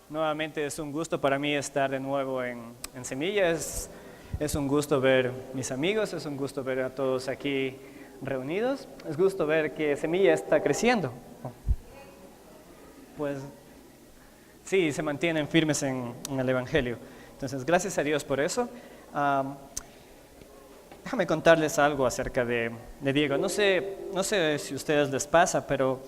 Nuevamente es un gusto para mí estar de nuevo en Semilla. Es un gusto ver mis amigos, es un gusto ver a todos aquí reunidos. Es gusto ver que Semilla está creciendo. Pues sí, se mantienen firmes en el Evangelio. Entonces, gracias a Dios por eso. Déjame contarles algo acerca de Diego. No sé si a ustedes les pasa, pero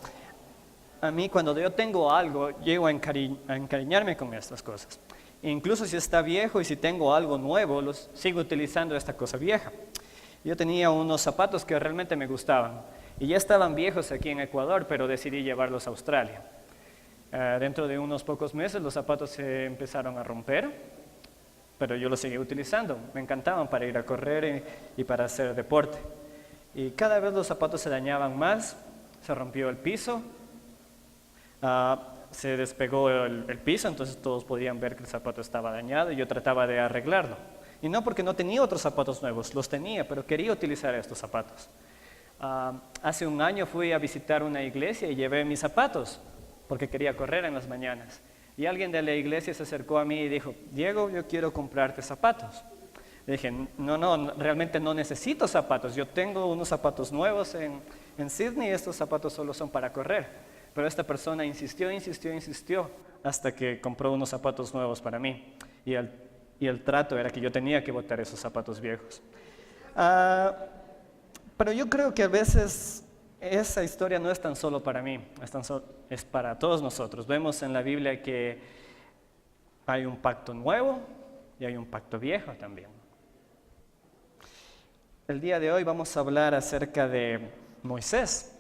a mí cuando yo tengo algo, llego a encariñarme con estas cosas. Incluso si está viejo y si tengo algo nuevo, sigo utilizando esta cosa vieja. Yo tenía unos zapatos que realmente me gustaban y ya estaban viejos aquí en Ecuador, pero decidí llevarlos a Australia. Dentro de unos pocos meses los zapatos se empezaron a romper, pero yo los seguía utilizando. Me encantaban para ir a correr y para hacer deporte. Y cada vez los zapatos se dañaban más, se rompió el piso. Se despegó el piso, entonces todos podían ver que el zapato estaba dañado y yo trataba de arreglarlo. Y no porque no tenía otros zapatos nuevos, los tenía, pero quería utilizar estos zapatos. Hace un año fui a visitar una iglesia y llevé mis zapatos porque quería correr en las mañanas. Y alguien de la iglesia se acercó a mí y dijo: Diego, yo quiero comprarte zapatos. Le dije: no, realmente no necesito zapatos. Yo tengo unos zapatos nuevos en Sydney y estos zapatos solo son para correr. Pero esta persona insistió hasta que compró unos zapatos nuevos para mí. Y el trato era que yo tenía que botar esos zapatos viejos. Pero yo creo que a veces esa historia no es tan solo para mí, es para todos nosotros. Vemos en la Biblia que hay un pacto nuevo y hay un pacto viejo también. El día de hoy vamos a hablar acerca de Moisés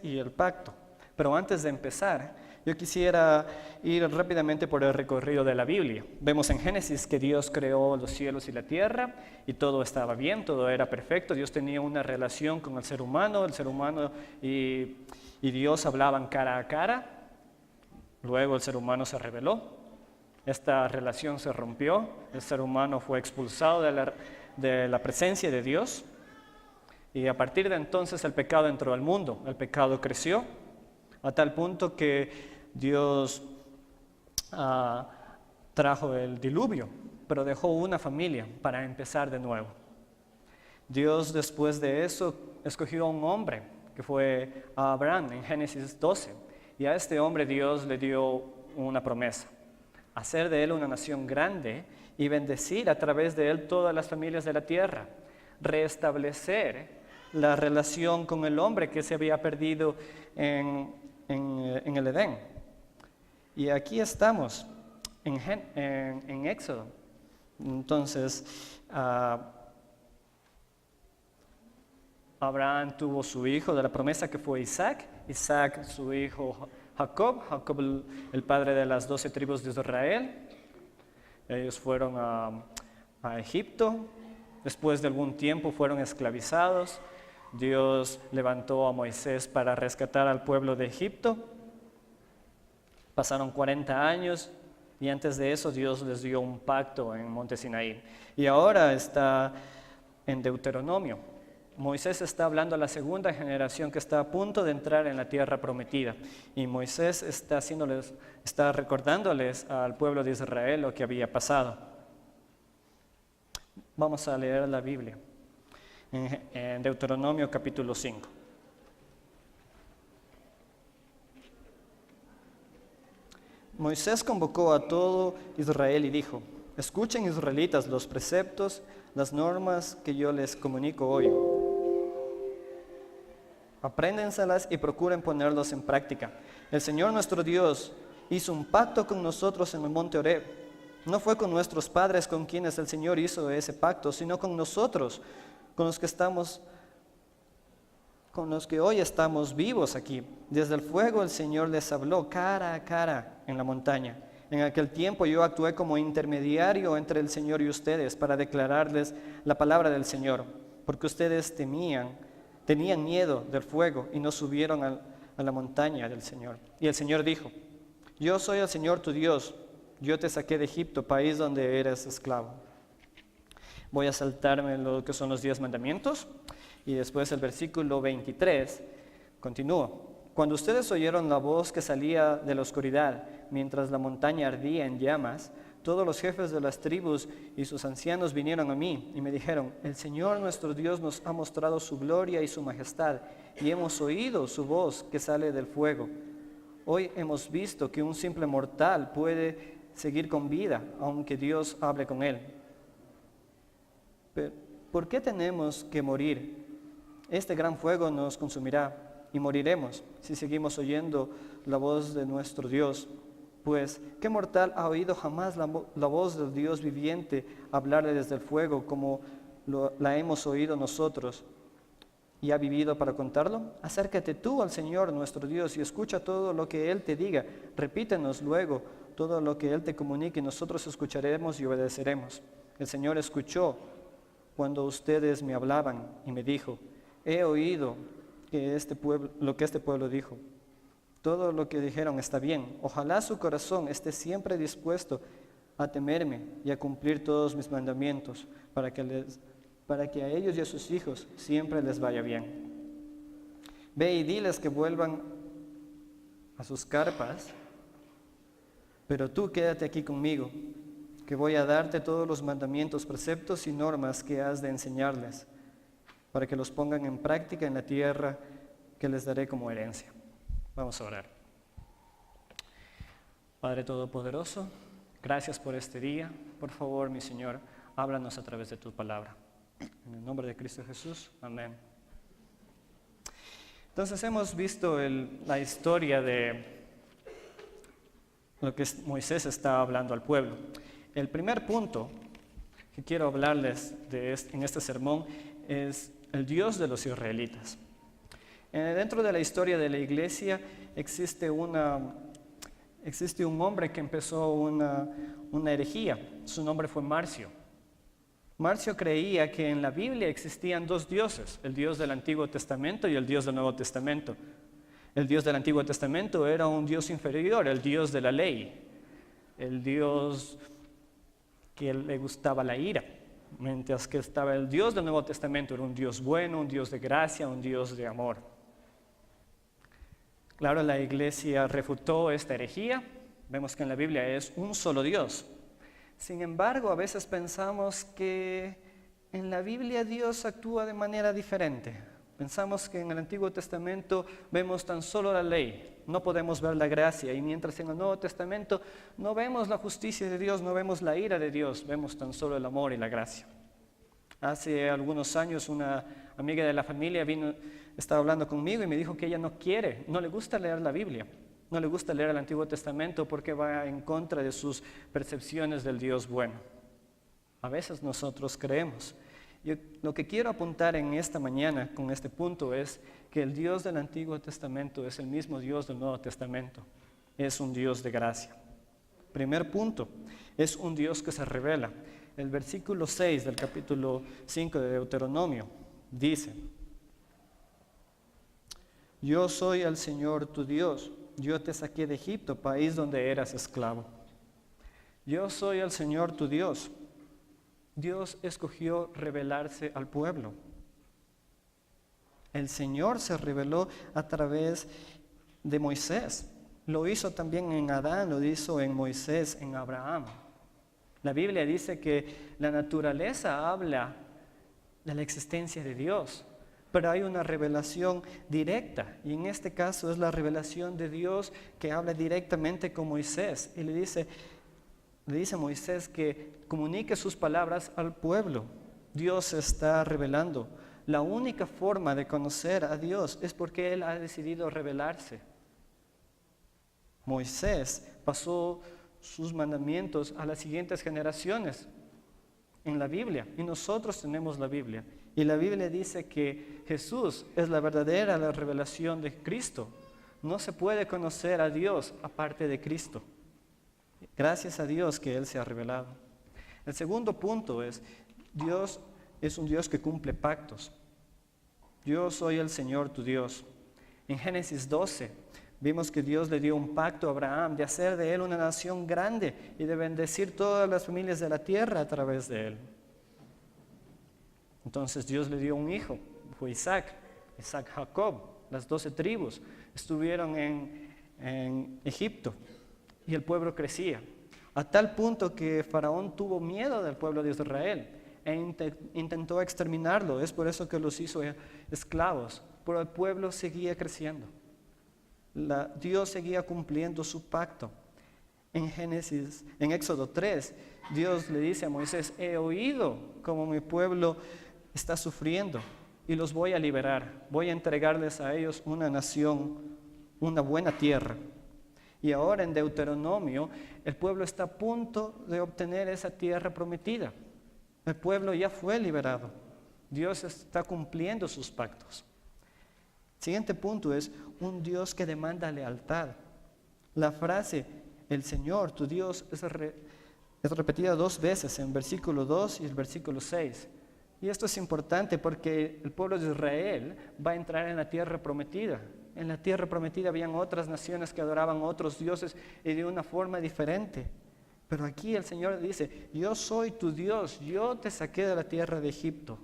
y el pacto. Pero antes de empezar, yo quisiera ir rápidamente por el recorrido de la Biblia. Vemos en Génesis que Dios creó los cielos y la tierra y todo estaba bien, todo era perfecto. Dios tenía una relación con el ser humano y Dios hablaban cara a cara. Luego el ser humano se rebeló, esta relación se rompió, el ser humano fue expulsado de la presencia de Dios y a partir de entonces el pecado entró al mundo, el pecado creció. A tal punto que Dios trajo el diluvio, pero dejó una familia para empezar de nuevo. Dios después de eso escogió a un hombre, que fue a Abraham en Génesis 12. Y a este hombre Dios le dio una promesa: hacer de él una nación grande y bendecir a través de él todas las familias de la tierra. Restablecer la relación con el hombre que se había perdido en el Edén. Y aquí estamos en Éxodo. Entonces Abraham tuvo su hijo de la promesa, que fue Isaac su hijo Jacob el padre de las 12 tribus de Israel. Ellos fueron a Egipto. Después de algún tiempo fueron esclavizados. Dios levantó a Moisés para rescatar al pueblo de Egipto. Pasaron 40 años y antes de eso Dios les dio un pacto en Monte Sinaí. Y ahora está en Deuteronomio. Moisés está hablando a la segunda generación que está a punto de entrar en la tierra prometida. Y Moisés está recordándoles al pueblo de Israel lo que había pasado. Vamos a leer la Biblia. En Deuteronomio capítulo 5. Moisés convocó a todo Israel y dijo: escuchen, israelitas, los preceptos, las normas que yo les comunico hoy. Apréndenselas y procuren ponerlos en práctica. El Señor nuestro Dios hizo un pacto con nosotros en el monte Horeb. No fue con nuestros padres con quienes el Señor hizo ese pacto, sino con nosotros, con los que hoy estamos vivos aquí. Desde el fuego el Señor les habló cara a cara en la montaña. En aquel tiempo yo actué como intermediario entre el Señor y ustedes para declararles la palabra del Señor, porque ustedes tenían miedo del fuego y no subieron a la montaña del Señor. Y el Señor dijo: yo soy el Señor tu Dios, yo te saqué de Egipto, país donde eras esclavo. Voy a saltarme lo que son los 10 mandamientos y después el versículo 23 continúa. Cuando ustedes oyeron la voz que salía de la oscuridad, mientras la montaña ardía en llamas, todos los jefes de las tribus y sus ancianos vinieron a mí y me dijeron: el Señor nuestro Dios nos ha mostrado su gloria y su majestad, y hemos oído su voz que sale del fuego. Hoy hemos visto que un simple mortal puede seguir con vida, aunque Dios hable con él. Pero, ¿por qué tenemos que morir? Este gran fuego nos consumirá y moriremos si seguimos oyendo la voz de nuestro Dios. Pues, ¿qué mortal ha oído jamás la voz del Dios viviente hablarle desde el fuego como la hemos oído nosotros y ha vivido para contarlo? Acércate tú al Señor nuestro Dios y escucha todo lo que Él te diga. Repítenos luego todo lo que Él te comunique y nosotros escucharemos y obedeceremos. El Señor escuchó cuando ustedes me hablaban y me dijo: he oído lo que este pueblo dijo. Todo lo que dijeron está bien. Ojalá su corazón esté siempre dispuesto a temerme y a cumplir todos mis mandamientos, para que a ellos y a sus hijos siempre les vaya bien. Ve y diles que vuelvan a sus carpas, pero tú quédate aquí conmigo, que voy a darte todos los mandamientos, preceptos y normas que has de enseñarles, para que los pongan en práctica en la tierra que les daré como herencia. Vamos a orar. Padre Todopoderoso, gracias por este día. Por favor, mi Señor, háblanos a través de tu palabra. En el nombre de Cristo Jesús, amén. Entonces hemos visto la historia de lo que Moisés está hablando al pueblo. El primer punto que quiero hablarles en este sermón es el Dios de los israelitas. Dentro de la historia de la iglesia existe un hombre que empezó una herejía. Su nombre fue Marcio. Marcio creía que en la Biblia existían dos dioses, el Dios del Antiguo Testamento y el Dios del Nuevo Testamento. El Dios del Antiguo Testamento era un Dios inferior, el Dios de la ley, el Dios que le gustaba la ira, mientras que estaba el Dios del Nuevo Testamento, era un Dios bueno, un Dios de gracia, un Dios de amor. Claro, la iglesia refutó esta herejía. Vemos que en la Biblia es un solo Dios. Sin embargo, a veces pensamos que en la Biblia Dios actúa de manera diferente. Pensamos que en el Antiguo Testamento vemos tan solo la ley, no podemos ver la gracia, y mientras en el Nuevo Testamento no vemos la justicia de Dios, no vemos la ira de Dios, vemos tan solo el amor y la gracia. Hace algunos años una amiga de la familia estaba hablando conmigo y me dijo que ella no le gusta leer la Biblia, no le gusta leer el Antiguo Testamento porque va en contra de sus percepciones del Dios bueno. A veces nosotros creemos. Lo que quiero apuntar en esta mañana con este punto es que el Dios del Antiguo Testamento es el mismo Dios del Nuevo Testamento. Es un Dios de gracia. Primer punto, es un Dios que se revela. El versículo 6 del capítulo 5 de Deuteronomio dice: yo soy el Señor tu Dios, yo te saqué de Egipto, país donde eras esclavo. Yo soy el Señor tu Dios. Dios escogió revelarse al pueblo. El Señor se reveló a través de Moisés. Lo hizo también en Adán, lo hizo en Moisés, en Abraham. La Biblia dice que la naturaleza habla de la existencia de Dios, pero hay una revelación directa, y en este caso es la revelación de Dios que habla directamente con Moisés, y le dice a Moisés que comunique sus palabras al pueblo. Dios se está revelando. La única forma de conocer a Dios es porque Él ha decidido revelarse. Moisés pasó sus mandamientos a las siguientes generaciones en la Biblia, y nosotros tenemos la Biblia. Y la Biblia dice que Jesús es la verdadera revelación de Cristo. No se puede conocer a Dios aparte de Cristo. Gracias a Dios que Él se ha revelado. El segundo punto es, Dios es un Dios que cumple pactos. Yo soy el Señor tu Dios. En Génesis 12 vimos que Dios le dio un pacto a Abraham de hacer de él una nación grande y de bendecir todas las familias de la tierra a través de él. Entonces Dios le dio un hijo, fue Isaac Jacob, las 12 tribus. estuvieron en Egipto y el pueblo crecía, a tal punto que Faraón tuvo miedo del pueblo de Israel e intentó exterminarlo. Es por eso que los hizo esclavos, pero el pueblo seguía creciendo. Dios seguía cumpliendo su pacto. En Éxodo 3, Dios le dice a Moisés: he oído cómo mi pueblo está sufriendo y los voy a liberar. Voy a entregarles a ellos una nación, una buena tierra. Y ahora en Deuteronomio, el pueblo está a punto de obtener esa tierra prometida. El pueblo ya fue liberado. Dios está cumpliendo sus pactos. Siguiente punto es un Dios que demanda lealtad. La frase "el Señor, tu Dios", es repetida 2 veces, en versículo 2 y el versículo 6. Y esto es importante porque el pueblo de Israel va a entrar en la tierra prometida. En la tierra prometida habían otras naciones que adoraban otros dioses y de una forma diferente. Pero aquí el Señor dice: yo soy tu Dios, yo te saqué de la tierra de Egipto.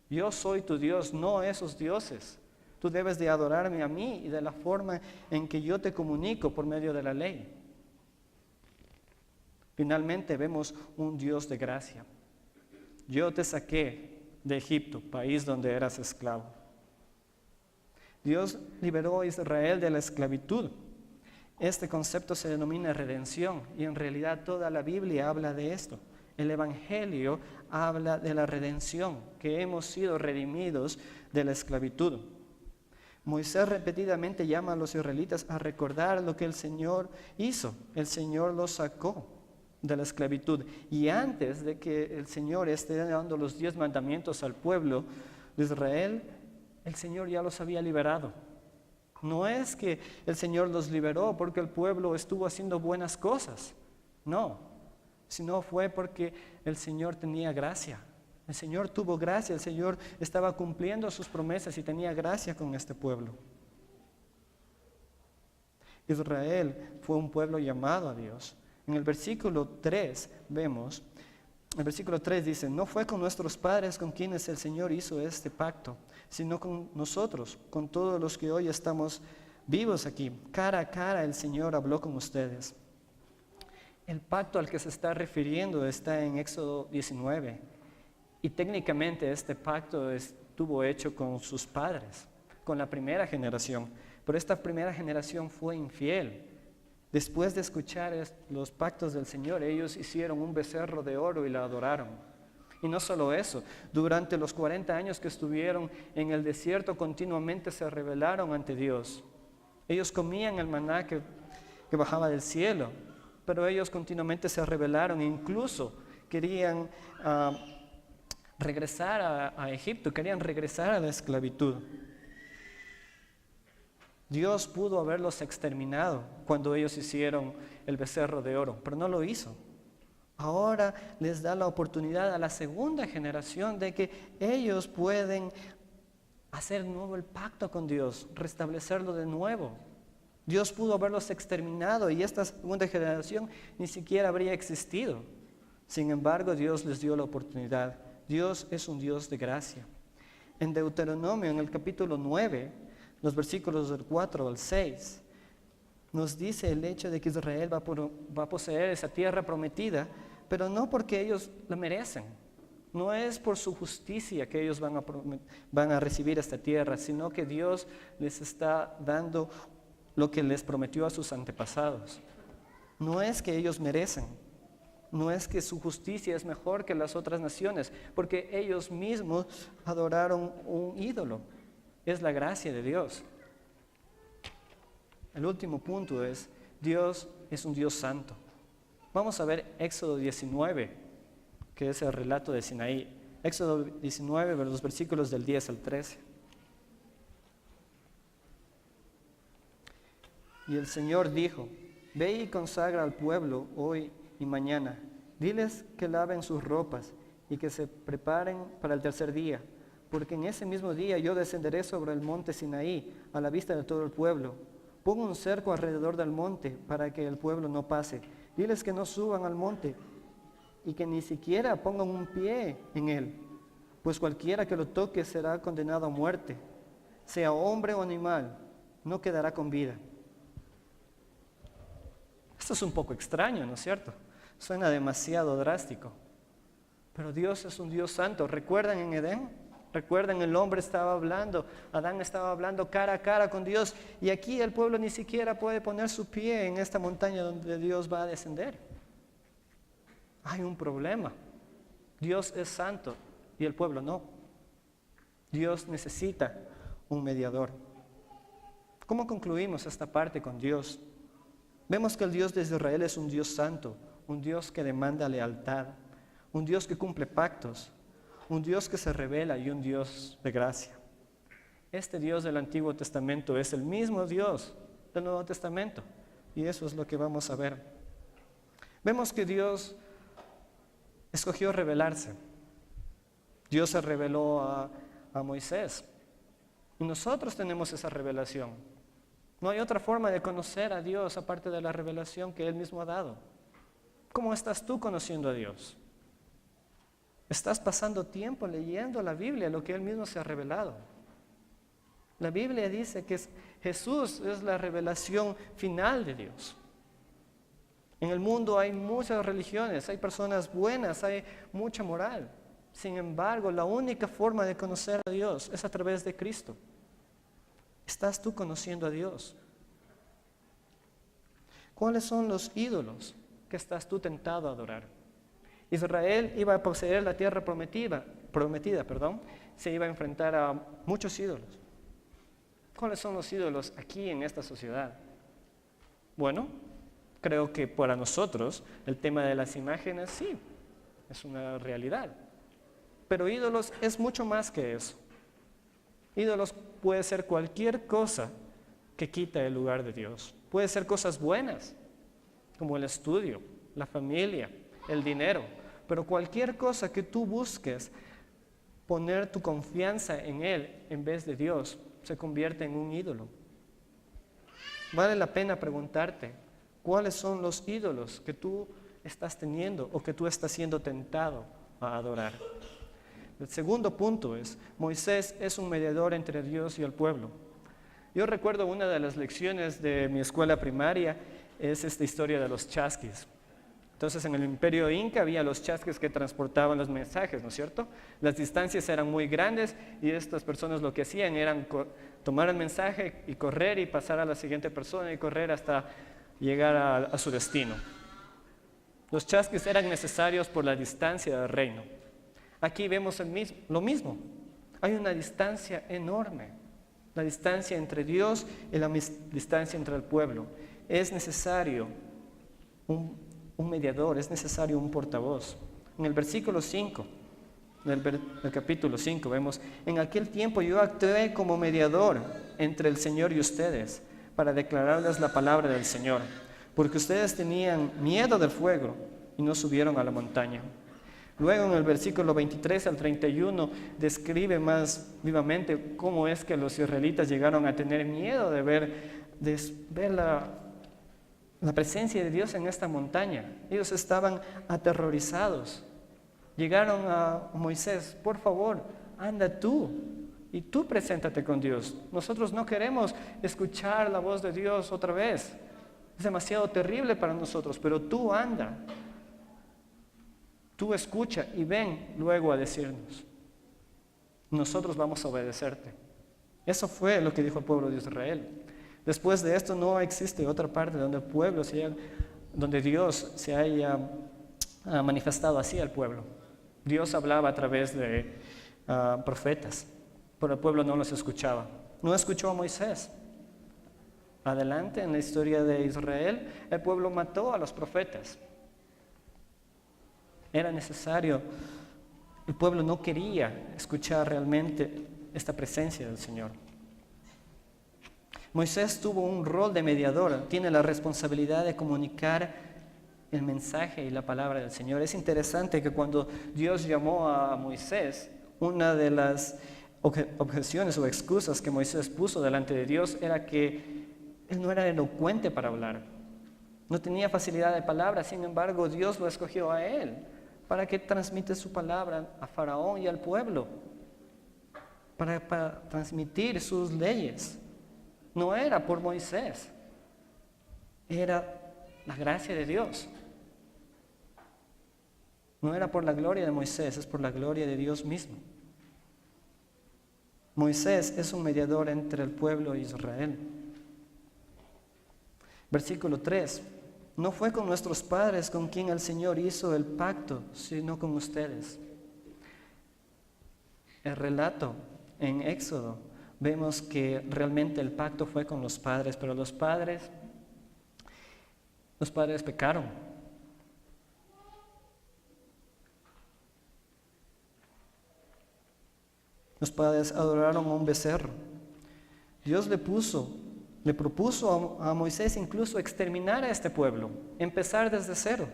Yo soy tu Dios, no esos dioses. Tú debes de adorarme a mí y de la forma en que yo te comunico por medio de la ley. Finalmente vemos un Dios de gracia. Yo te saqué de Egipto, país donde eras esclavo. Dios liberó a Israel de la esclavitud. Este concepto se denomina redención y en realidad toda la Biblia habla de esto. El Evangelio habla de la redención, que hemos sido redimidos de la esclavitud. Moisés repetidamente llama a los israelitas a recordar lo que el Señor hizo. El Señor los sacó de la esclavitud. Y antes de que el Señor esté dando los 10 mandamientos al pueblo de Israel, el Señor ya los había liberado. No es que el Señor los liberó porque el pueblo estuvo haciendo buenas cosas. No, sino fue porque el Señor tenía gracia. El Señor tuvo gracia, el Señor estaba cumpliendo sus promesas y tenía gracia con este pueblo. Israel fue un pueblo llamado a Dios. En el versículo 3 vemos, el versículo 3 dice: no fue con nuestros padres con quienes el Señor hizo este pacto, sino con nosotros, con todos los que hoy estamos vivos aquí. Cara a cara el Señor habló con ustedes. El pacto al que se está refiriendo está en Éxodo 19. Y técnicamente este pacto estuvo hecho con sus padres, con la primera generación. Pero esta primera generación fue infiel. Después de escuchar los pactos del Señor, ellos hicieron un becerro de oro y la adoraron. Y no solo eso, durante los 40 años que estuvieron en el desierto continuamente se rebelaron ante Dios. Ellos comían el maná que bajaba del cielo, pero ellos continuamente se rebelaron e incluso querían regresar a Egipto, querían regresar a la esclavitud. Dios pudo haberlos exterminado cuando ellos hicieron el becerro de oro, pero no lo hizo. Ahora les da la oportunidad a la segunda generación de que ellos pueden hacer de nuevo el pacto con Dios, restablecerlo de nuevo. Dios pudo haberlos exterminado y esta segunda generación ni siquiera habría existido. Sin embargo, Dios les dio la oportunidad. Dios es un Dios de gracia. En Deuteronomio, en el capítulo 9, los versículos del 4 al 6, nos dice el hecho de que Israel va a poseer esa tierra prometida, pero no porque ellos la merecen. No es por su justicia que ellos van a recibir esta tierra, sino que Dios les está dando lo que les prometió a sus antepasados. No es que ellos merecen, no es que su justicia es mejor que las otras naciones, porque ellos mismos adoraron un ídolo. Es la gracia de Dios. El último punto es: Dios es un Dios santo. Vamos a ver Éxodo 19, que es el relato de Sinaí. Éxodo 19, los versículos del 10 al 13. Y el Señor dijo: ve y consagra al pueblo hoy y mañana. Diles que laven sus ropas y que se preparen para el tercer día, porque en ese mismo día yo descenderé sobre el monte Sinaí a la vista de todo el pueblo. Pongo un cerco alrededor del monte para que el pueblo no pase. Diles que no suban al monte y que ni siquiera pongan un pie en él, pues cualquiera que lo toque será condenado a muerte, sea hombre o animal. no quedará con vida. Esto es un poco extraño, ¿no es cierto? Suena demasiado drástico. Pero Dios es un Dios santo. ¿Recuerdan en Edén? ¿Recuerdan? El hombre estaba hablando, Adán estaba hablando cara a cara con Dios. Y aquí el pueblo ni siquiera puede poner su pie en esta montaña donde Dios va a descender. Hay un problema. Dios es santo y el pueblo no. Dios necesita un mediador. ¿Cómo concluimos esta parte con Dios? Vemos que el Dios de Israel es un Dios santo, un Dios que demanda lealtad, un Dios que cumple pactos, un Dios que se revela y un Dios de gracia. Este Dios del Antiguo Testamento es el mismo Dios del Nuevo Testamento y eso es lo que vamos a ver. Vemos que Dios escogió revelarse. Dios se reveló a Moisés y nosotros tenemos esa revelación. No hay otra forma de conocer a Dios aparte de la revelación que Él mismo ha dado. ¿Cómo estás tú conociendo a Dios? ¿Estás pasando tiempo leyendo la Biblia, lo que Él mismo se ha revelado? La Biblia dice que Jesús es la revelación final de Dios. En el mundo hay muchas religiones, hay personas buenas, hay mucha moral. Sin embargo, la única forma de conocer a Dios es a través de Cristo. ¿Estás tú conociendo a Dios? ¿Cuáles son los ídolos que estás tú tentado a adorar? Israel iba a poseer la tierra prometida, se iba a enfrentar a muchos ídolos. ¿Cuáles son los ídolos aquí en esta sociedad? Bueno, creo que para nosotros el tema de las imágenes sí, es una realidad. Pero ídolos es mucho más que eso. Ídolos puede ser cualquier cosa que quita el lugar de Dios. Puede ser cosas buenas, como el estudio, la familia, el dinero. Pero cualquier cosa que tú busques poner tu confianza en Él en vez de Dios, se convierte en un ídolo. Vale la pena preguntarte, ¿cuáles son los ídolos que tú estás teniendo o que tú estás siendo tentado a adorar? El segundo punto es, Moisés es un mediador entre Dios y el pueblo. Yo recuerdo una de las lecciones de mi escuela primaria, es esta historia de los chasquis. Entonces en el imperio inca había los chasquis que transportaban los mensajes, ¿no es cierto? Las distancias eran muy grandes y estas personas lo que hacían era tomar el mensaje y correr y pasar a la siguiente persona y correr hasta llegar a su destino. Los chasquis eran necesarios por la distancia del reino. Aquí vemos lo mismo. Hay una distancia enorme. La distancia entre Dios y la distancia entre el pueblo. Es necesario un mediador, es necesario un portavoz. En el versículo 5, del capítulo 5, vemos, en aquel tiempo yo actué como mediador entre el Señor y ustedes para declararles la palabra del Señor, porque ustedes tenían miedo del fuego y no subieron a la montaña. Luego en el versículo 23 al 31 describe más vivamente cómo es que los israelitas llegaron a tener miedo de ver la presencia de Dios en esta montaña. Ellos estaban aterrorizados. Llegaron a Moisés, por favor, anda tú y tú preséntate con Dios. Nosotros no queremos escuchar la voz de Dios otra vez. Es demasiado terrible para nosotros, pero tú anda. Tú escucha y ven luego a decirnos. Nosotros vamos a obedecerte. Eso fue lo que dijo el pueblo de Israel. Después de esto no existe otra parte donde Dios se haya manifestado así al pueblo. Dios hablaba a través de profetas, pero el pueblo no los escuchaba. No escuchó a Moisés. Adelante en la historia de Israel, el pueblo mató a los profetas. Era necesario, el pueblo no quería escuchar realmente esta presencia del Señor. Moisés tuvo un rol de mediador, tiene la responsabilidad de comunicar el mensaje y la palabra del Señor. Es interesante que cuando Dios llamó a Moisés, una de las objeciones o excusas que Moisés puso delante de Dios era que él no era elocuente para hablar, no tenía facilidad de palabra. Sin embargo, Dios lo escogió a él para que transmite su palabra a Faraón y al pueblo, para transmitir sus leyes. no era por Moisés, era la gracia de Dios. No era por la gloria de Moisés, es por la gloria de Dios mismo. Moisés es un mediador entre el pueblo e Israel. Versículo 3. No fue con nuestros padres con quien el Señor hizo el pacto, sino con ustedes. El relato en Éxodo, vemos que realmente el pacto fue con los padres, pero los padres pecaron. Los padres adoraron a un becerro. Dios le propuso a Moisés incluso exterminar a este pueblo, empezar desde cero.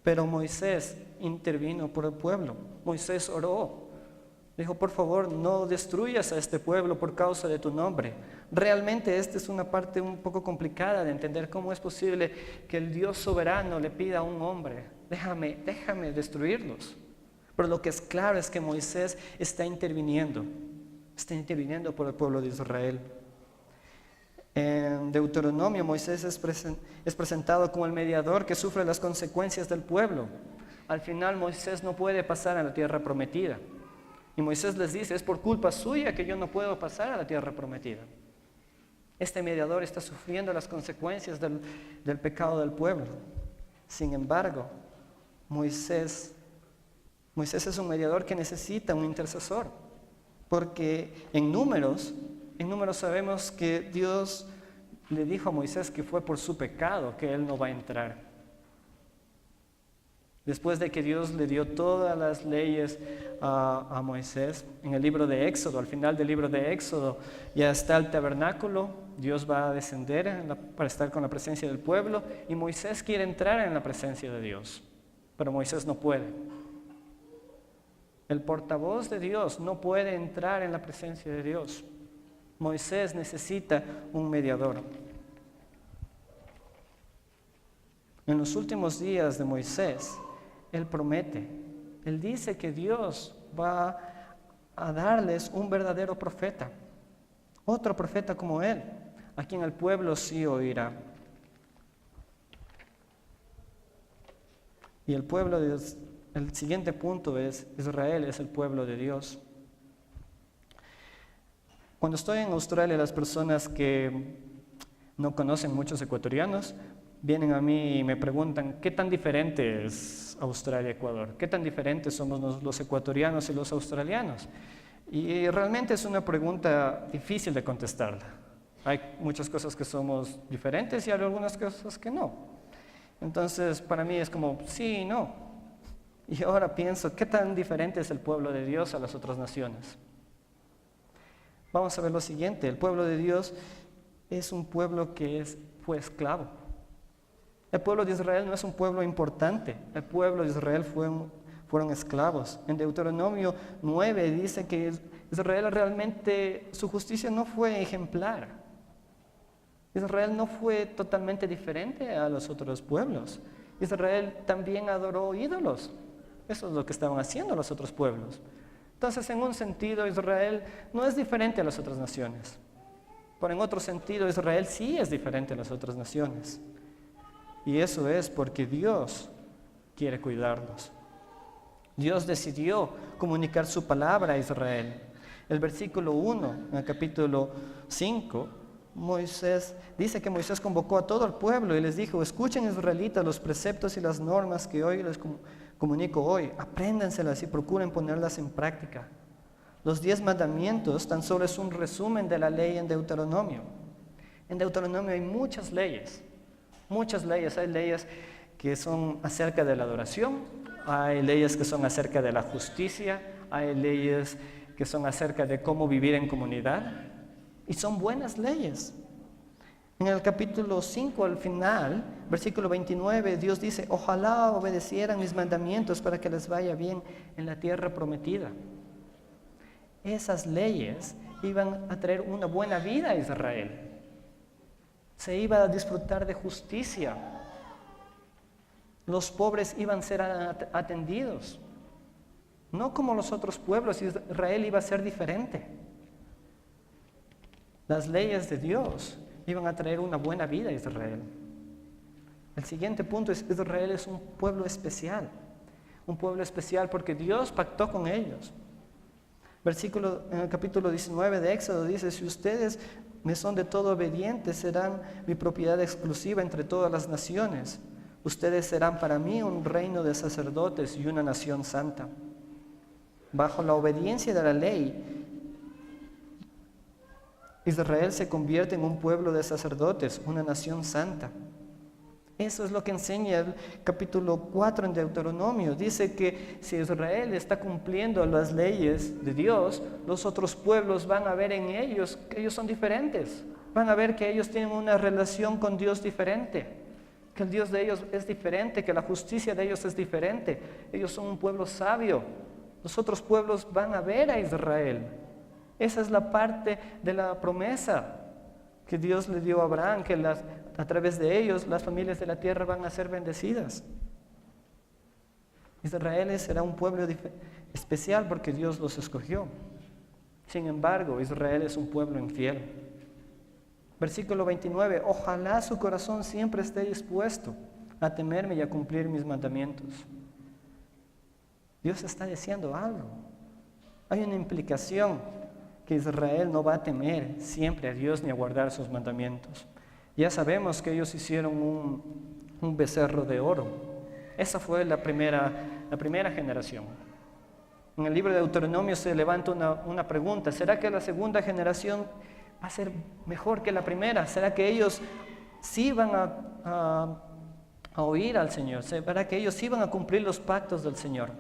Pero Moisés intervino por el pueblo. Moisés oró. Dijo, por favor, no destruyas a este pueblo por causa de tu nombre. Realmente esta es una parte un poco complicada de entender cómo es posible que el Dios soberano le pida a un hombre, déjame destruirlos. Pero lo que es claro es que Moisés está interviniendo por el pueblo de Israel. En Deuteronomio, Moisés es presentado como el mediador que sufre las consecuencias del pueblo. Al final, Moisés no puede pasar a la tierra prometida. Y Moisés les dice, es por culpa suya que yo no puedo pasar a la tierra prometida. Este mediador está sufriendo las consecuencias del pecado del pueblo. Sin embargo, Moisés es un mediador que necesita un intercesor. Porque en números sabemos que Dios le dijo a Moisés que fue por su pecado que él no va a entrar. Después de que Dios le dio todas las leyes a Moisés, en el libro de Éxodo, al final del libro de Éxodo, ya está el tabernáculo, Dios va a descender para estar con la presencia del pueblo, y Moisés quiere entrar en la presencia de Dios, pero Moisés no puede. El portavoz de Dios no puede entrar en la presencia de Dios. Moisés necesita un mediador. En los últimos días de Moisés, él promete, él dice que Dios va a darles un verdadero profeta, otro profeta como él, a quien el pueblo sí oirá. Y el siguiente punto es, Israel es el pueblo de Dios. Cuando estoy en Australia, las personas que no conocen muchos ecuatorianos vienen a mí y me preguntan, ¿qué tan diferente es Australia y Ecuador? ¿Qué tan diferentes somos los ecuatorianos y los australianos? Y realmente es una pregunta difícil de contestarla. Hay muchas cosas que somos diferentes y hay algunas cosas que no. Entonces, para mí es como, sí y no. Y ahora pienso, ¿qué tan diferente es el pueblo de Dios a las otras naciones? Vamos a ver lo siguiente, el pueblo de Dios es un pueblo que fue esclavo. El pueblo de Israel no es un pueblo importante, el pueblo de Israel fueron esclavos. En Deuteronomio 9 dice que Israel realmente, su justicia no fue ejemplar. Israel no fue totalmente diferente a los otros pueblos. Israel también adoró ídolos. Eso es lo que estaban haciendo los otros pueblos. Entonces, en un sentido, Israel no es diferente a las otras naciones. Pero en otro sentido, Israel sí es diferente a las otras naciones. Y eso es porque Dios quiere cuidarlos. Dios decidió comunicar su palabra a Israel. El versículo 1, en el capítulo 5, Moisés dice que Moisés convocó a todo el pueblo y les dijo, escuchen israelitas los preceptos y las normas que hoy les comunico hoy, apréndanselas y procuren ponerlas en práctica. Los 10 mandamientos tan solo es un resumen de la ley en Deuteronomio. En Deuteronomio hay muchas leyes, hay leyes que son acerca de la adoración, hay leyes que son acerca de la justicia, hay leyes que son acerca de cómo vivir en comunidad, y son buenas leyes. En el capítulo 5 al final, versículo 29, Dios dice, ojalá obedecieran mis mandamientos para que les vaya bien en la tierra prometida. Esas leyes iban a traer una buena vida a Israel. Se iba a disfrutar de justicia. Los pobres iban a ser atendidos. No como los otros pueblos, Israel iba a ser diferente. Las leyes de Dios iban a traer una buena vida a Israel. El siguiente punto es: Israel es un pueblo especial. Un pueblo especial porque Dios pactó con ellos. En el capítulo 19 de Éxodo dice: si ustedes me son de todo obedientes, serán mi propiedad exclusiva entre todas las naciones. Ustedes serán para mí un reino de sacerdotes y una nación santa. Bajo la obediencia de la ley, Israel se convierte en un pueblo de sacerdotes, una nación santa. Eso es lo que enseña el capítulo 4 en Deuteronomio. Dice que si Israel está cumpliendo las leyes de Dios, los otros pueblos van a ver en ellos que ellos son diferentes. Van a ver que ellos tienen una relación con Dios diferente, que el Dios de ellos es diferente, que la justicia de ellos es diferente. Ellos son un pueblo sabio. Los otros pueblos van a ver a Israel. Esa es la parte de la promesa que Dios le dio a Abraham, que a través de ellos las familias de la tierra van a ser bendecidas. Israel será un pueblo especial porque Dios los escogió. Sin embargo, Israel es un pueblo infiel. Versículo 29, ojalá su corazón siempre esté dispuesto a temerme y a cumplir mis mandamientos. Dios está diciendo algo. Hay una implicación que Israel no va a temer siempre a Dios ni a guardar sus mandamientos. Ya sabemos que ellos hicieron un becerro de oro. Esa fue la primera generación. En el libro de Deuteronomio se levanta una pregunta: ¿será que la segunda generación va a ser mejor que la primera? ¿Será que ellos sí van a oír al Señor? ¿Será que ellos sí van a cumplir los pactos del Señor?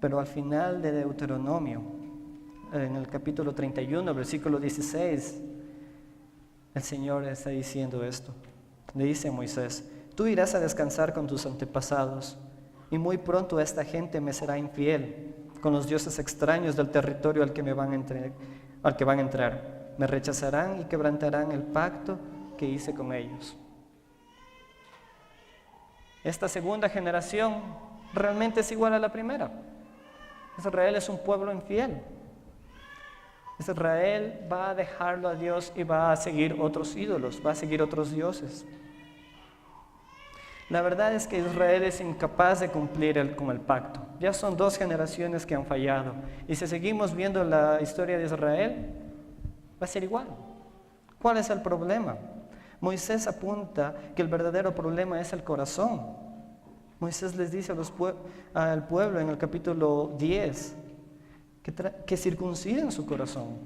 Pero al final de Deuteronomio, en el capítulo 31, versículo 16, el Señor está diciendo esto. Le dice a Moisés: tú irás a descansar con tus antepasados, y muy pronto esta gente me será infiel con los dioses extraños del territorio al que van a entrar. Me rechazarán y quebrantarán el pacto que hice con ellos. Esta segunda generación realmente es igual a la primera. Israel es un pueblo infiel. Israel va a dejarlo a Dios y va a seguir otros ídolos, va a seguir otros dioses. La verdad es que Israel es incapaz de cumplir con el pacto. Ya son 2 generaciones que han fallado. Y si seguimos viendo la historia de Israel, va a ser igual. ¿Cuál es el problema? Moisés apunta que el verdadero problema es el corazón. Moisés les dice al pueblo en el capítulo 10 que circunciden su corazón.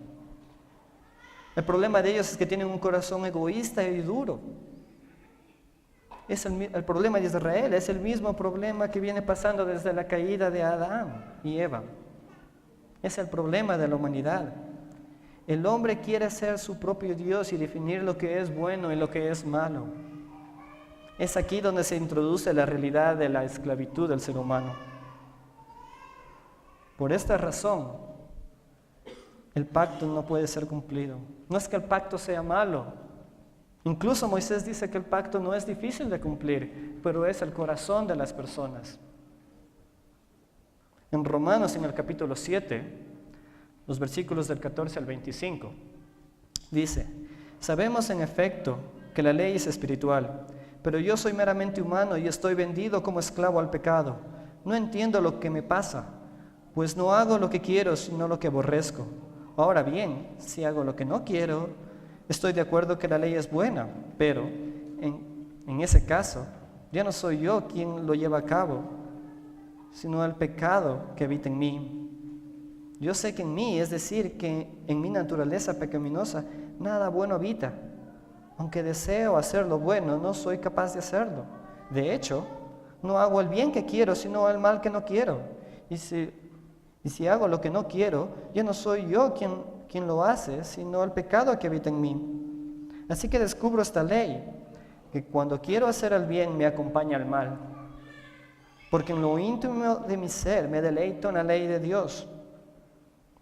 El problema de ellos es que tienen un corazón egoísta y duro. El problema de Israel es el mismo problema que viene pasando desde la caída de Adán y Eva. Es el problema de la humanidad. El hombre quiere ser su propio Dios y definir lo que es bueno y lo que es malo. Es aquí donde se introduce la realidad de la esclavitud del ser humano. Por esta razón, el pacto no puede ser cumplido. No es que el pacto sea malo. Incluso Moisés dice que el pacto no es difícil de cumplir, pero es el corazón de las personas. En Romanos, en el capítulo 7, los versículos del 14 al 25, dice: sabemos en efecto que la ley es espiritual, pero yo soy meramente humano y estoy vendido como esclavo al pecado. No entiendo lo que me pasa, pues no hago lo que quiero, sino lo que aborrezco. Ahora bien, si hago lo que no quiero, estoy de acuerdo que la ley es buena, pero en ese caso, ya no soy yo quien lo lleva a cabo, sino el pecado que habita en mí. Yo sé que en mí, es decir, que en mi naturaleza pecaminosa, nada bueno habita. Aunque deseo hacer lo bueno, no soy capaz de hacerlo. De hecho, no hago el bien que quiero, sino el mal que no quiero. Y si hago lo que no quiero, ya no soy yo quien lo hace, sino el pecado que habita en mí. Así que descubro esta ley, que cuando quiero hacer el bien me acompaña el mal. Porque en lo íntimo de mi ser me deleito en la ley de Dios.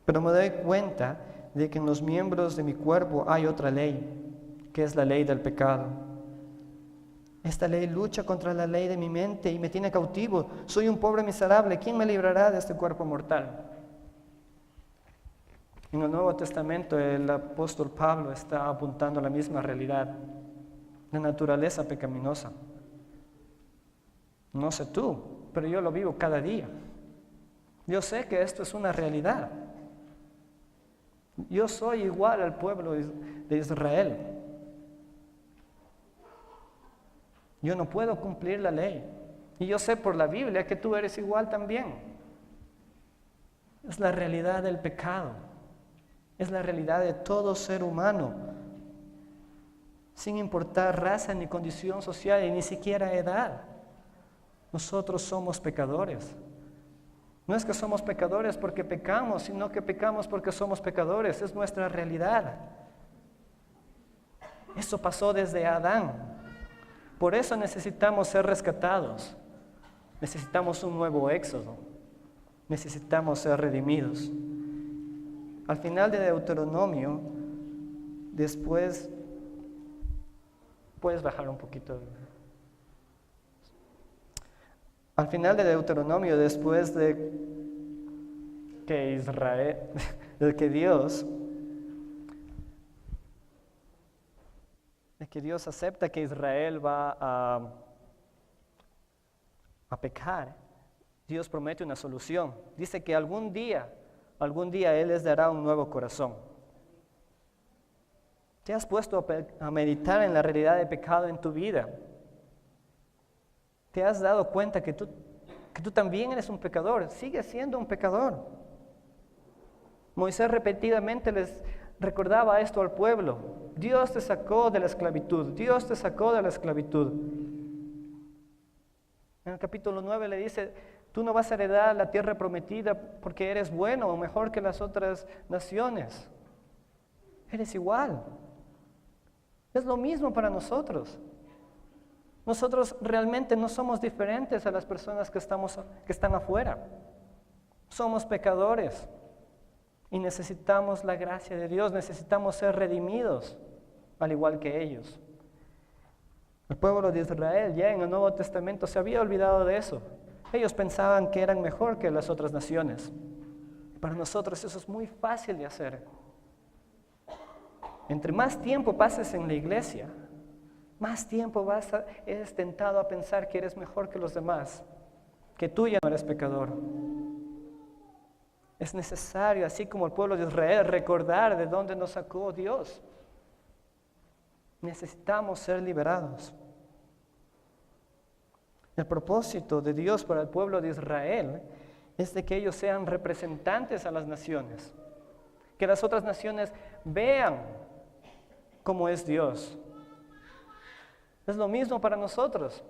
Pero me doy cuenta de que en los miembros de mi cuerpo hay otra ley, que es la ley del pecado. Esta ley lucha contra la ley de mi mente y me tiene cautivo. Soy un pobre miserable. ¿Quién me librará de este cuerpo mortal? En el Nuevo Testamento el apóstol Pablo está apuntando a la misma realidad, la naturaleza pecaminosa. No sé tú, pero yo lo vivo cada día. Yo sé que esto es una realidad. Yo soy igual al pueblo de Israel. Yo no puedo cumplir la ley. Y yo sé por la Biblia que tú eres igual también. Es la realidad del pecado. Es la realidad de todo ser humano. Sin importar raza, ni condición social, y ni siquiera edad. Nosotros somos pecadores. No es que somos pecadores porque pecamos, sino que pecamos porque somos pecadores. Es nuestra realidad. Eso pasó desde Adán. Por eso necesitamos ser rescatados. Necesitamos un nuevo éxodo. Necesitamos ser redimidos. Al final de Deuteronomio, después, puedes bajar un poquito. Al final de Deuteronomio, después de que Dios acepta que Israel va a pecar, Dios promete una solución. Dice que algún día Él les dará un nuevo corazón. ¿Te has puesto a meditar en la realidad del pecado en tu vida? ¿Te has dado cuenta que tú también eres un pecador? Sigues siendo un pecador. Moisés repetidamente les recordaba esto al pueblo. Dios te sacó de la esclavitud. Dios te sacó de la esclavitud. En el capítulo 9 le dice, tú no vas a heredar la tierra prometida porque eres bueno o mejor que las otras naciones. Eres igual. Es lo mismo para nosotros. Nosotros realmente no somos diferentes a las personas que están afuera. Somos pecadores y necesitamos la gracia de Dios, necesitamos ser redimidos, al igual que ellos. El pueblo de Israel ya en el Nuevo Testamento se había olvidado de eso. Ellos pensaban que eran mejor que las otras naciones. Para nosotros eso es muy fácil de hacer. Entre más tiempo pases en la iglesia, más tiempo eres tentado a pensar que eres mejor que los demás, que tú ya no eres pecador. Es necesario, así como el pueblo de Israel, recordar de dónde nos sacó Dios. Necesitamos ser liberados. El propósito de Dios para el pueblo de Israel es de que ellos sean representantes a las naciones, que las otras naciones vean cómo es Dios. Es lo mismo para nosotros.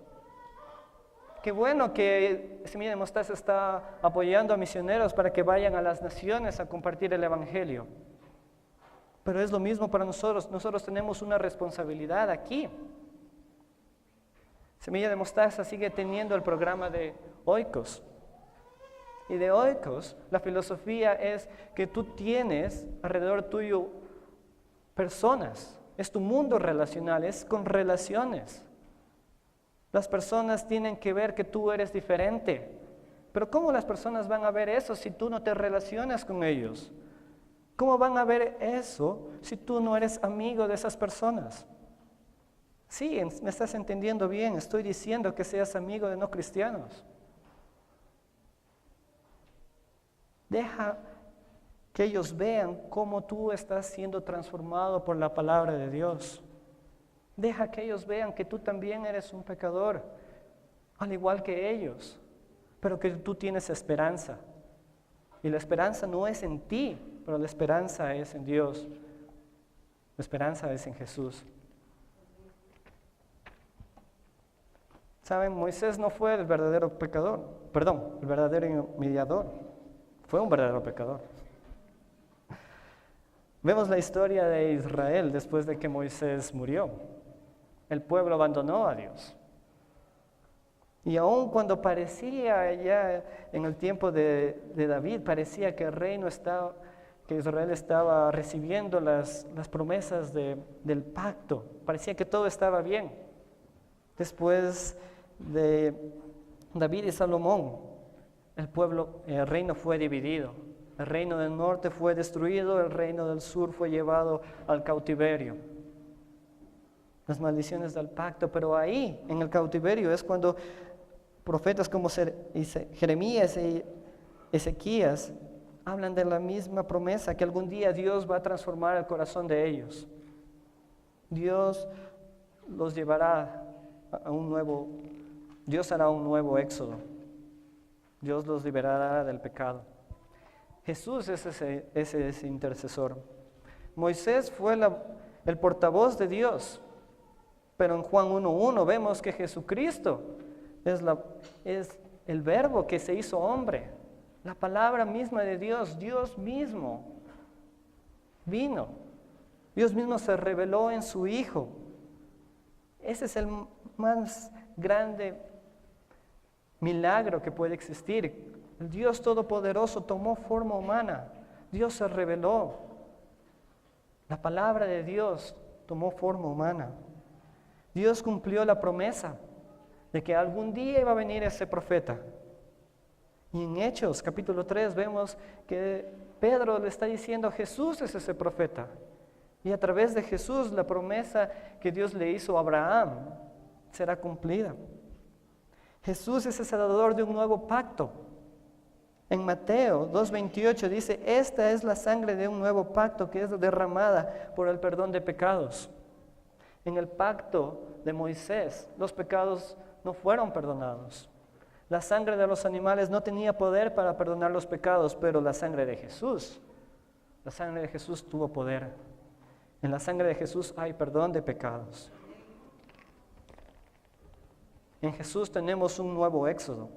Qué bueno que Semilla de Mostaza está apoyando a misioneros para que vayan a las naciones a compartir el Evangelio. Pero es lo mismo para nosotros. Nosotros tenemos una responsabilidad aquí. Semilla de Mostaza sigue teniendo el programa de Oikos. Y de Oikos, la filosofía es que tú tienes alrededor tuyo personas. Es tu mundo relacional, es con relaciones. Las personas tienen que ver que tú eres diferente. Pero ¿cómo las personas van a ver eso si tú no te relacionas con ellos? ¿Cómo van a ver eso si tú no eres amigo de esas personas? Sí, me estás entendiendo bien. Estoy diciendo que seas amigo de no cristianos. Deja que ellos vean cómo tú estás siendo transformado por la palabra de Dios. Deja que ellos vean que tú también eres un pecador, al igual que ellos, pero que tú tienes esperanza. Y la esperanza no es en ti, pero la esperanza es en Dios. La esperanza es en Jesús. ¿Saben? Moisés no fue el verdadero el verdadero mediador. Fue un verdadero pecador. Vemos la historia de Israel después de que Moisés murió. El pueblo abandonó a Dios. Y aun cuando parecía ya en el tiempo de David, parecía que el reino que Israel estaba recibiendo las promesas del pacto, parecía que todo estaba bien. Después de David y Salomón, el reino fue dividido. El reino del norte fue destruido, el reino del sur fue llevado al cautiverio. Las maldiciones del pacto, pero ahí, en el cautiverio, es cuando profetas como Jeremías y Ezequías hablan de la misma promesa, que algún día Dios va a transformar el corazón de ellos. Dios los llevará a un nuevo, Dios hará un nuevo éxodo. Dios los liberará del pecado. Jesús es ese intercesor. Moisés fue el portavoz de Dios, pero en Juan 1:1 vemos que Jesucristo es el verbo que se hizo hombre, la palabra misma de Dios. Dios mismo vino, Dios mismo se reveló en su Hijo. Ese es el más grande milagro que puede existir. El Dios Todopoderoso tomó forma humana, Dios se reveló, la palabra de Dios tomó forma humana. Dios cumplió la promesa de que algún día iba a venir ese profeta. Y en Hechos capítulo 3 vemos que Pedro le está diciendo: Jesús es ese profeta. Y a través de Jesús la promesa que Dios le hizo a Abraham será cumplida. Jesús es el dador de un nuevo pacto. En Mateo 2:28 dice: esta es la sangre de un nuevo pacto que es derramada por el perdón de pecados. En el pacto de Moisés, los pecados no fueron perdonados. La sangre de los animales no tenía poder para perdonar los pecados, pero la sangre de Jesús tuvo poder. En la sangre de Jesús hay perdón de pecados. En Jesús tenemos un nuevo éxodo.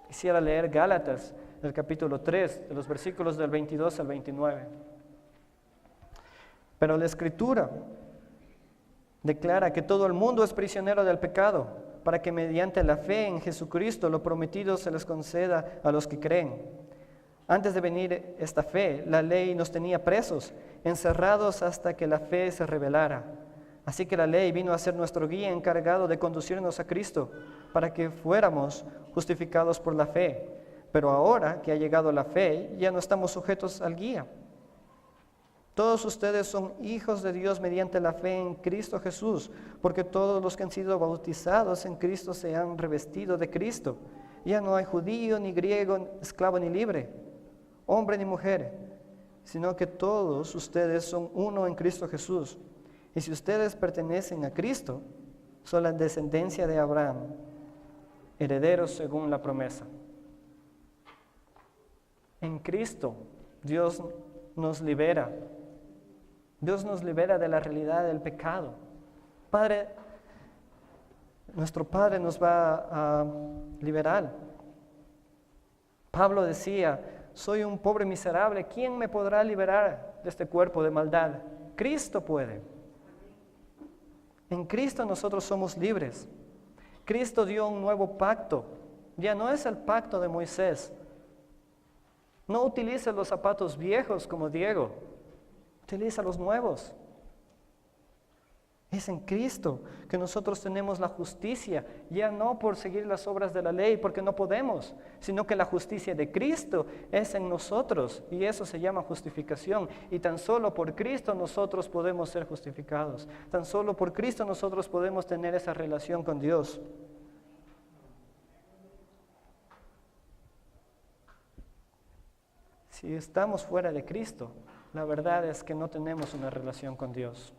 Quisiera leer Gálatas, el capítulo 3, de los versículos del 22 al 29. Pero la Escritura declara que todo el mundo es prisionero del pecado, para que mediante la fe en Jesucristo lo prometido se les conceda a los que creen. Antes de venir esta fe, la ley nos tenía presos, encerrados hasta que la fe se revelara. Así que la ley vino a ser nuestro guía encargado de conducirnos a Cristo, para que fuéramos justificados por la fe. Pero ahora que ha llegado la fe, ya no estamos sujetos al guía. Todos ustedes son hijos de Dios mediante la fe en Cristo Jesús, porque todos los que han sido bautizados en Cristo se han revestido de Cristo. Ya no hay judío, ni griego, esclavo ni libre, hombre ni mujer, sino que todos ustedes son uno en Cristo Jesús. Y si ustedes pertenecen a Cristo, son la descendencia de Abraham, herederos según la promesa. En Cristo, Dios nos libera. Dios nos libera de la realidad del pecado. Nuestro Padre nos va a liberar. Pablo decía: soy un pobre miserable, ¿quién me podrá liberar de este cuerpo de maldad? Cristo puede. En Cristo nosotros somos libres. Cristo dio un nuevo pacto. Ya no es el pacto de Moisés. No utilice los zapatos viejos como Diego. Utiliza los nuevos. Es en Cristo que nosotros tenemos la justicia, ya no por seguir las obras de la ley, porque no podemos, sino que la justicia de Cristo es en nosotros, y eso se llama justificación. Y tan solo por Cristo nosotros podemos ser justificados. Tan solo por Cristo nosotros podemos tener esa relación con Dios. Si estamos fuera de Cristo, la verdad es que no tenemos una relación con Dios.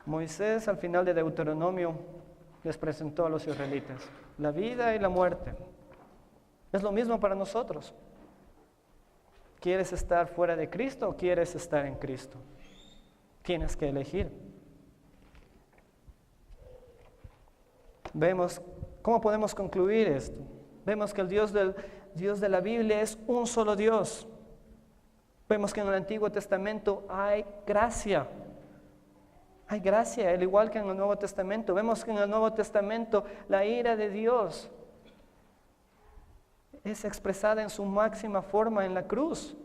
Moisés, al final de Deuteronomio, les presentó a los israelitas la vida y la muerte. Es lo mismo para nosotros. ¿Quieres estar fuera de Cristo o quieres estar en Cristo? Tienes que elegir. Vemos, ¿cómo podemos concluir esto? Vemos que el Dios de la Biblia es un solo Dios. Vemos que en el Antiguo Testamento hay gracia. Hay gracia, al igual que en el Nuevo Testamento. Vemos que en el Nuevo Testamento la ira de Dios es expresada en su máxima forma en la cruz,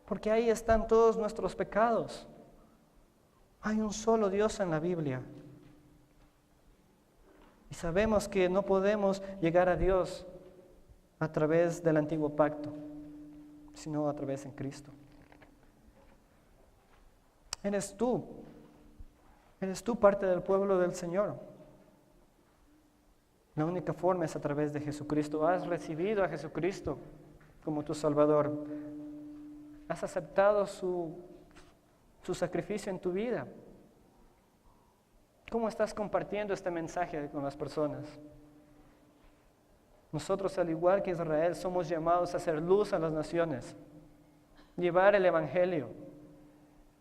porque ahí están todos nuestros pecados. Hay un solo Dios en la Biblia. Y sabemos que no podemos llegar a Dios a través del antiguo pacto. sino a través de Cristo. Eres tú parte del pueblo del Señor. La única forma es a través de Jesucristo. Has recibido a Jesucristo como tu Salvador. Has aceptado su sacrificio en tu vida. ¿Cómo estás compartiendo este mensaje con las personas? Nosotros, al igual que Israel, somos llamados a hacer luz a las naciones, llevar el Evangelio,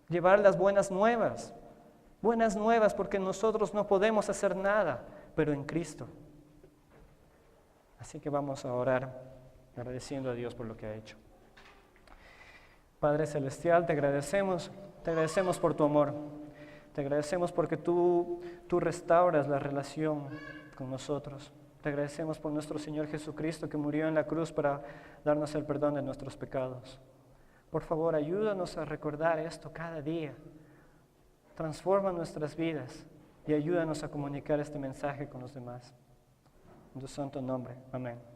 llevar las buenas nuevas porque nosotros no podemos hacer nada, pero en Cristo. Así que vamos a orar agradeciendo a Dios por lo que ha hecho. Padre Celestial, te agradecemos por tu amor, te agradecemos porque tú restauras la relación con nosotros. Te agradecemos por nuestro Señor Jesucristo que murió en la cruz para darnos el perdón de nuestros pecados. Por favor, ayúdanos a recordar esto cada día. Transforma nuestras vidas y ayúdanos a comunicar este mensaje con los demás. En tu santo nombre. Amén.